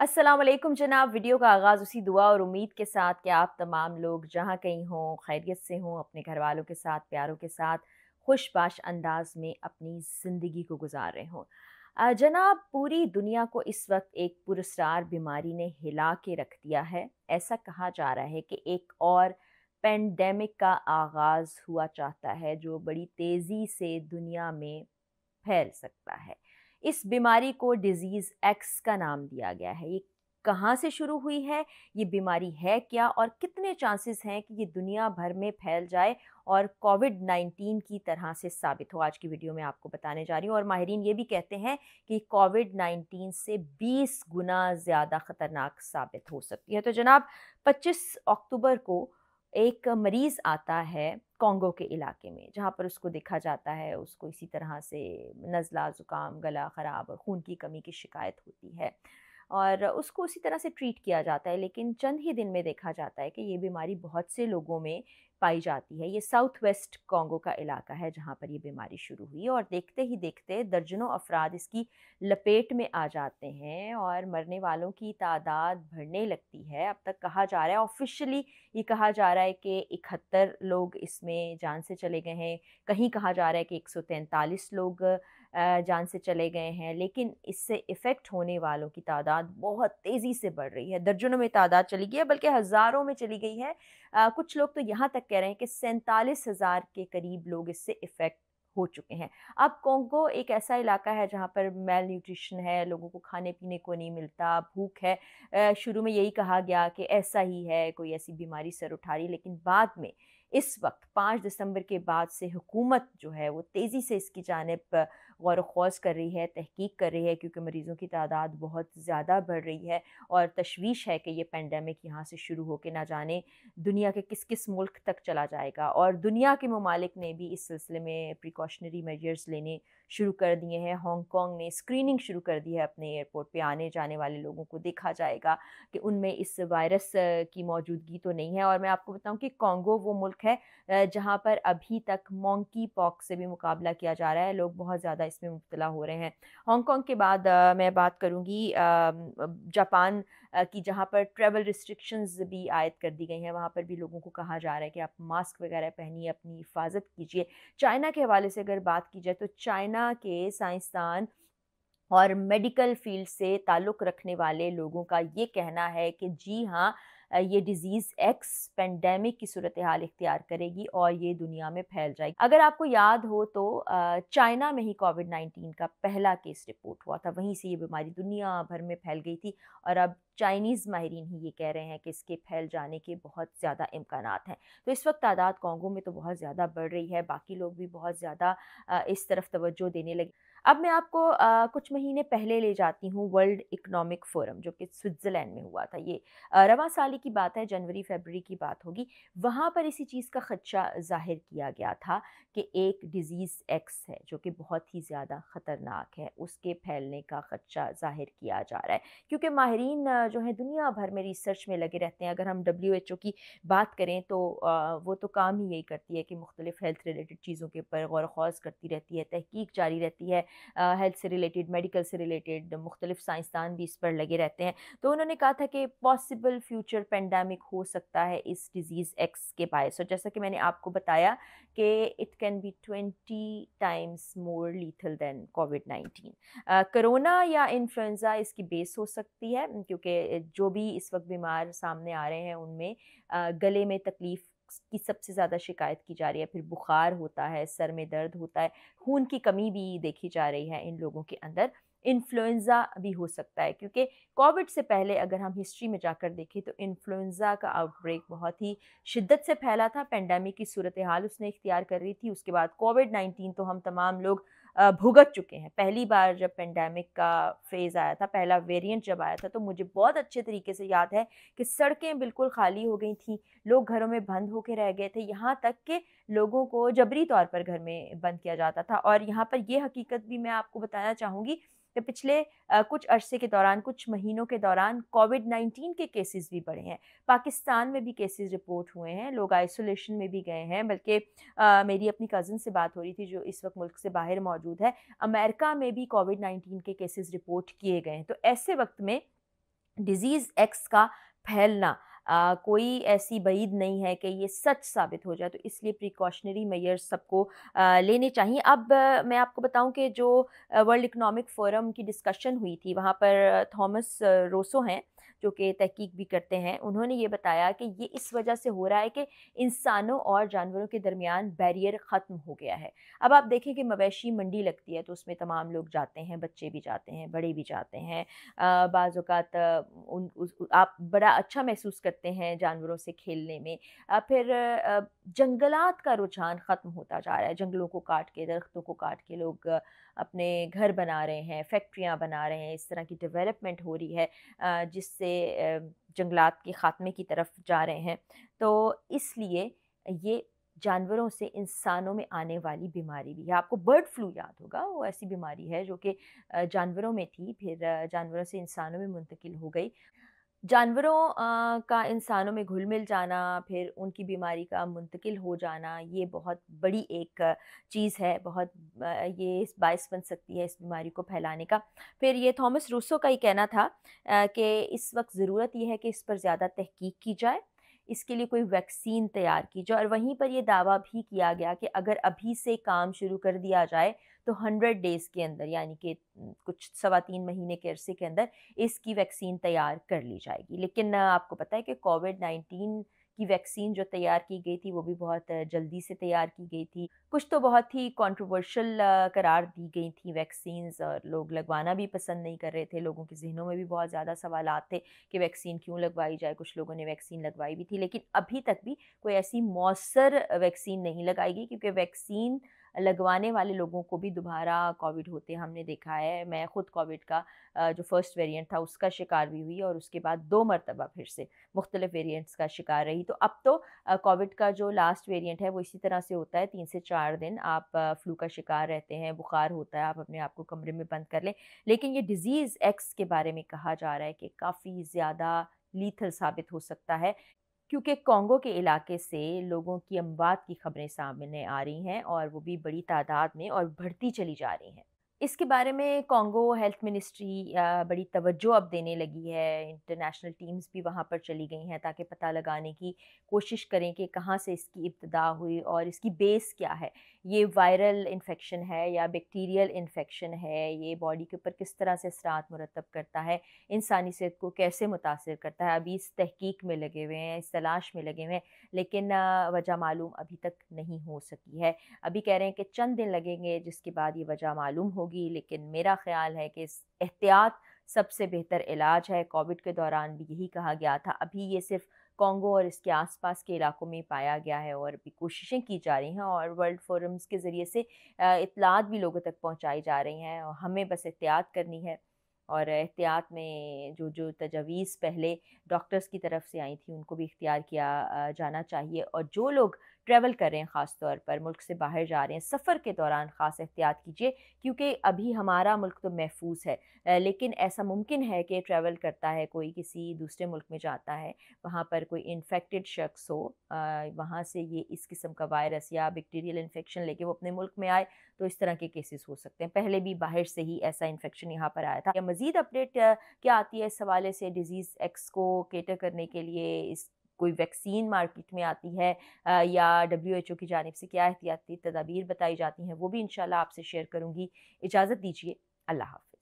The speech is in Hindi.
अस्सलाम वालेकुम जनाब। वीडियो का आगाज़ उसी दुआ और उम्मीद के साथ कि आप तमाम लोग जहाँ कहीं हों खैरियत से हों, अपने घर वालों के साथ, प्यारों के साथ खुशबाश अंदाज में अपनी ज़िंदगी को गुजार रहे हों। जनाब, पूरी दुनिया को इस वक्त एक पुरस्कार बीमारी ने हिला के रख दिया है। ऐसा कहा जा रहा है कि एक और पेंडेमिक का आगाज़ हुआ चाहता है जो बड़ी तेज़ी से दुनिया में फैल सकता है। इस बीमारी को डिज़ीज़ एक्स का नाम दिया गया है। ये कहाँ से शुरू हुई है, ये बीमारी है क्या और कितने चांसेस हैं कि ये दुनिया भर में फैल जाए और कोविड-19 की तरह से साबित हो? आज की वीडियो में आपको बताने जा रही हूँ। और माहिरीन ये भी कहते हैं कि कोविड-19 से 20 गुना ज़्यादा ख़तरनाक साबित हो सकती है। तो जनाब, 25 अक्टूबर को एक मरीज़ आता है कॉन्गो के इलाके में, जहाँ पर उसको देखा जाता है, उसको इसी तरह से नज़ला, ज़ुकाम, गला ख़राब और खून की कमी की शिकायत होती है और उसको उसी तरह से ट्रीट किया जाता है। लेकिन चंद ही दिन में देखा जाता है कि ये बीमारी बहुत से लोगों में पाई जाती है। ये साउथ वेस्ट कॉन्गो का इलाका है जहाँ पर ये बीमारी शुरू हुई और देखते ही देखते दर्जनों अफराद इसकी लपेट में आ जाते हैं और मरने वालों की तादाद बढ़ने लगती है। अब तक कहा जा रहा है, ऑफ़िशियली ये कहा जा रहा है कि 71 लोग इसमें जान से चले गए हैं। कहीं कहा जा रहा है कि 143 लोग जान से चले गए हैं। लेकिन इससे इफ़ेक्ट होने वालों की तादाद बहुत तेज़ी से बढ़ रही है। दर्जनों में तादाद चली गई है, बल्कि हज़ारों में चली गई है। कुछ लोग तो यहाँ तक कह रहे हैं कि 47,000 के करीब लोग इससे इफ़ेक्ट हो चुके हैं। अब कॉन्गो एक ऐसा इलाका है जहाँ पर मेल न्यूट्रिशन है, लोगों को खाने-पीने को नहीं मिलता, भूख है। शुरू में यही कहा गया कि ऐसा ही है, कोई ऐसी बीमारी सर उठा रही, लेकिन बाद में इस वक्त 5 दिसंबर के बाद से हुकूमत जो है वो तेज़ी से इसकी जानिब गौर ख़ौज़ कर रही है, तहकीक कर रही है, क्योंकि मरीज़ों की तादाद बहुत ज़्यादा बढ़ रही है और तशवीश है कि ये पेंडेमिक यहाँ से शुरू होके ना जाने दुनिया के किस-किस मुल्क तक चला जाएगा। और दुनिया के ममालिक ने भी इस सिलसिले में प्रिकॉशनरी मेजर्स लेने शुरू कर दिए हैं। हांगकांग ने स्क्रीनिंग शुरू कर दी है, अपने एयरपोर्ट पे आने-जाने वाले लोगों को देखा जाएगा कि उनमें इस वायरस की मौजूदगी तो नहीं है। और मैं आपको बताऊँ कि कॉन्गो वो मुल्क है जहाँ पर अभी तक मंकी पॉक्स से भी मुकाबला किया जा रहा है, लोग बहुत ज़्यादा इसमें मुब्तला हो रहे हैं। हांगकांग के बाद मैं बात करूँगी जापान की, जहाँ पर ट्रैवल रिस्ट्रिक्शंस भी आयद कर दी गई हैं। वहाँ पर भी लोगों को कहा जा रहा है कि आप मास्क वगैरह पहनिए, अपनी हिफाजत कीजिए। चाइना के हवाले से अगर बात की जाए तो चाइना के साइंसदान और मेडिकल फील्ड से ताल्लुक़ रखने वाले लोगों का ये कहना है कि जी हाँ, ये डिज़ीज़ एक्स पेंडेमिक की सूरत हाल इख्तियार करेगी और ये दुनिया में फैल जाएगी। अगर आपको याद हो तो चाइना में ही कोविड-19 का पहला केस रिपोर्ट हुआ था, वहीं से ये बीमारी दुनिया भर में फैल गई थी और अब चाइनीज़ माहिरीन ही ये कह रहे हैं कि इसके फैल जाने के बहुत ज़्यादा इम्कानात हैं। तो इस वक्त तादाद कॉन्गो में तो बहुत ज़्यादा बढ़ रही है, बाकी लोग भी बहुत ज़्यादा इस तरफ तवज्जो देने लगे। अब मैं आपको कुछ महीने पहले ले जाती हूँ वर्ल्ड इकोनॉमिक फोरम, जो कि स्विट्ज़रलैंड में हुआ था। ये रवां साल की बात है, जनवरी-फरवरी की बात होगी। वहाँ पर इसी चीज़ का ख़दशा ज़ाहिर किया गया था कि एक डिज़ीज़ एक्स है जो कि बहुत ही ज़्यादा ख़तरनाक है, उसके फैलने का ख़दशा ज़ाहिर किया जा रहा है। क्योंकि माहिरीन जो हैं दुनिया भर में रिसर्च में लगे रहते हैं। अगर हम डब्ल्यूएचओ की बात करें तो वो तो काम ही यही करती है कि मुख्तलिफ हेल्थ रिलेटेड चीज़ों के ऊपर गौर ख़ौज़ करती रहती है, तहकीक जारी रहती है। हेल्थ से रिलेटेड, मेडिकल से रिलेटेड मुख्तलिफ साइंसदान भी इस पर लगे रहते हैं। तो उन्होंने कहा था कि पॉसिबल फ्यूचर पेंडेमिक हो सकता है इस डिज़ीज़ एक्स के बायस। और जैसा कि मैंने आपको बताया कि it can be 20 times more lethal than कोविड-19। कोरोना या इन्फ्लुएंज़ा इसकी बेस हो सकती है, क्योंकि जो भी इस वक्त बीमार सामने आ रहे हैं उनमें गले में तकलीफ़ की सबसे ज़्यादा शिकायत की जा रही है, फिर बुखार होता है, सर में दर्द होता है, खून की कमी भी देखी जा रही है इन लोगों के अंदर। इन्फ्लुएंज़ा भी हो सकता है, क्योंकि कोविड से पहले अगर हम हिस्ट्री में जाकर देखें तो इन्फ्लुएंज़ा का आउटब्रेक बहुत ही शिद्दत से फैला था, पेंडेमिक की सूरत हाल उसने इख्तियार कर रही थी। उसके बाद कोविड-19 तो हम तमाम लोग भुगत चुके हैं। पहली बार जब पेंडेमिक का फ़ेज़ आया था, पहला वेरिएंट जब आया था, तो मुझे बहुत अच्छे तरीके से याद है कि सड़कें बिल्कुल खाली हो गई थीं, लोग घरों में बंद होके रह गए थे, यहाँ तक कि लोगों को जबरी तौर पर घर में बंद किया जाता था। और यहाँ पर ये हकीकत भी मैं आपको बताना चाहूँगी कि पिछले कुछ अरसे के दौरान, कुछ महीनों के दौरान कोविड-19 के केसेस भी बढ़े हैं। पाकिस्तान में भी केसेस रिपोर्ट हुए हैं, लोग आइसोलेशन में भी गए हैं। बल्कि मेरी अपनी कज़िन से बात हो रही थी जो इस वक्त मुल्क से बाहर मौजूद है, अमेरिका में भी कोविड-19 के केसेस रिपोर्ट किए गए हैं। तो ऐसे वक्त में डिज़ीज़ एक्स का फैलना कोई ऐसी बईद नहीं है कि ये सच साबित हो जाए, तो इसलिए प्रिकॉशनरी मेजर्स सबको लेने चाहिए। अब मैं आपको बताऊं कि जो वर्ल्ड इकोनॉमिक फोरम की डिस्कशन हुई थी, वहाँ पर थॉमस रोसो हैं जो कि तहकीक भी करते हैं। उन्होंने ये बताया कि ये इस वजह से हो रहा है कि इंसानों और जानवरों के दरमियान बैरियर ख़त्म हो गया है। अब आप देखें कि मवेशी मंडी लगती है तो उसमें तमाम लोग जाते हैं, बच्चे भी जाते हैं, बड़े भी जाते हैं। बाज़ औक़ात आप बड़ा अच्छा महसूस करते हैं जानवरों से खेलने में। फिर जंगलात का रुझान ख़त्म होता जा रहा है, जंगलों को काट के, दरख्तों को काट के लोग अपने घर बना रहे हैं, फैक्ट्रियाँ बना रहे हैं, इस तरह की डेवलपमेंट हो रही है जिससे जंगलात के ख़ात्मे की तरफ जा रहे हैं। तो इसलिए ये जानवरों से इंसानों में आने वाली बीमारी भी है। आपको बर्ड फ्लू याद होगा, वो ऐसी बीमारी है जो कि जानवरों में थी, फिर जानवरों से इंसानों में मुंतकिल हो गई। जानवरों का इंसानों में घुल-मिल जाना, फिर उनकी बीमारी का मुंतकिल हो जाना, ये बहुत बड़ी एक चीज़ है, बहुत ये बाइस बन सकती है इस बीमारी को फैलाने का। फिर ये थॉमस रूसो का ही कहना था कि इस वक़्त ज़रूरत ये है कि इस पर ज़्यादा तहकीक की जाए, इसके लिए कोई वैक्सीन तैयार की जाए, और वहीं पर ये दावा भी किया गया कि अगर अभी से काम शुरू कर दिया जाए, तो 100 डेज़ के अंदर, यानी कि कुछ सवा 3 महीने के अरसे के अंदर इसकी वैक्सीन तैयार कर ली जाएगी। लेकिन आपको पता है कि कोविड-19 की वैक्सीन जो तैयार की गई थी, वो भी बहुत जल्दी से तैयार की गई थी। कुछ तो बहुत ही कंट्रोवर्शियल करार दी गई थी वैक्सीन्स, और लोग लगवाना भी पसंद नहीं कर रहे थे। लोगों के ज़हनों में भी बहुत ज़्यादा सवालात थे कि वैक्सीन क्यों लगवाई जाए। कुछ लोगों ने वैक्सीन लगवाई भी थी, लेकिन अभी तक भी कोई ऐसी मौसर वैक्सीन नहीं लगाई गई, क्योंकि वैक्सीन लगवाने वाले लोगों को भी दोबारा कोविड होते हमने देखा है। मैं खुद कोविड का जो फर्स्ट वेरिएंट था उसका शिकार भी हुई, और उसके बाद 2 मरतबा फिर से मुख्तलिफ वेरिएंट्स का शिकार रही। तो अब तो कोविड का जो लास्ट वेरिएंट है वो इसी तरह से होता है, 3 से 4 दिन आप फ्लू का शिकार रहते हैं, बुखार होता है, आप अपने आप को कमरे में बंद कर लें। लेकिन ये डिज़ीज़ एक्स के बारे में कहा जा रहा है कि काफ़ी ज़्यादा लीथल साबित हो सकता है, क्योंकि कॉन्गो के इलाके से लोगों की अमवात की खबरें सामने आ रही हैं, और वो भी बड़ी तादाद में और बढ़ती चली जा रही हैं। इसके बारे में कॉन्गो हेल्थ मिनिस्ट्री बड़ी तवज्जो अब देने लगी है। इंटरनेशनल टीम्स भी वहाँ पर चली गई हैं ताकि पता लगाने की कोशिश करें कि कहाँ से इसकी इब्तिदा हुई और इसकी बेस क्या है। ये वायरल इन्फेक्शन है या बैक्टीरियल इन्फेक्शन है, ये बॉडी के ऊपर किस तरह से असरात मुरतब करता है, इंसानी सेहत को कैसे मुतासिर करता है। अभी इस तहकीक में लगे हुए हैं, इस तलाश में लगे हुए हैं, लेकिन वजह मालूम अभी तक नहीं हो सकी है। अभी कह रहे हैं कि चंद दिन लगेंगे जिसके बाद ये वजह मालूम होगी, लेकिन मेरा ख़्याल है कि इस एहतियात सबसे बेहतर इलाज है। कोविड के दौरान भी यही कहा गया था। अभी ये सिर्फ़ कॉन्गो और इसके आस-पास के इलाकों में पाया गया है, और भी कोशिशें की जा रही हैं, और वर्ल्ड फोरम्स के ज़रिए से इत्तलात भी लोगों तक पहुँचाई जा रही हैं, और हमें बस एहतियात करनी है। और एहतियात में जो तजावीज़ पहले डॉक्टर्स की तरफ से आई थी, उनको भी इख्तियार किया जाना चाहिए। और जो लोग ट्रैवल कर रहे हैं, ख़ास तौर पर मुल्क से बाहर जा रहे हैं, सफ़र के दौरान ख़ास एहतियात कीजिए, क्योंकि अभी हमारा मुल्क तो महफूज है, लेकिन ऐसा मुमकिन है कि ट्रैवल करता है कोई, किसी दूसरे मुल्क में जाता है, वहाँ पर कोई इन्फेक्टेड शख्स हो, वहाँ से ये इस किस्म का वायरस या बैक्टीरियल इन्फेक्शन लेके वो अपने मुल्क में आए, तो इस तरह के केसेस हो सकते हैं। पहले भी बाहर से ही ऐसा इन्फेक्शन यहाँ पर आया था। या मज़ीद अपडेट क्या आती है इस हवाले से, डिज़ीज़ एक्स को कैटर करने के लिए इस कोई वैक्सीन मार्केट में आती है, या WHO की जानिब से क्या एहतियाती तदाबीर बताई जाती हैं, वो भी इंशाल्लाह आपसे शेयर करूँगी। इजाज़त दीजिए, अल्लाह हाफ़िज़।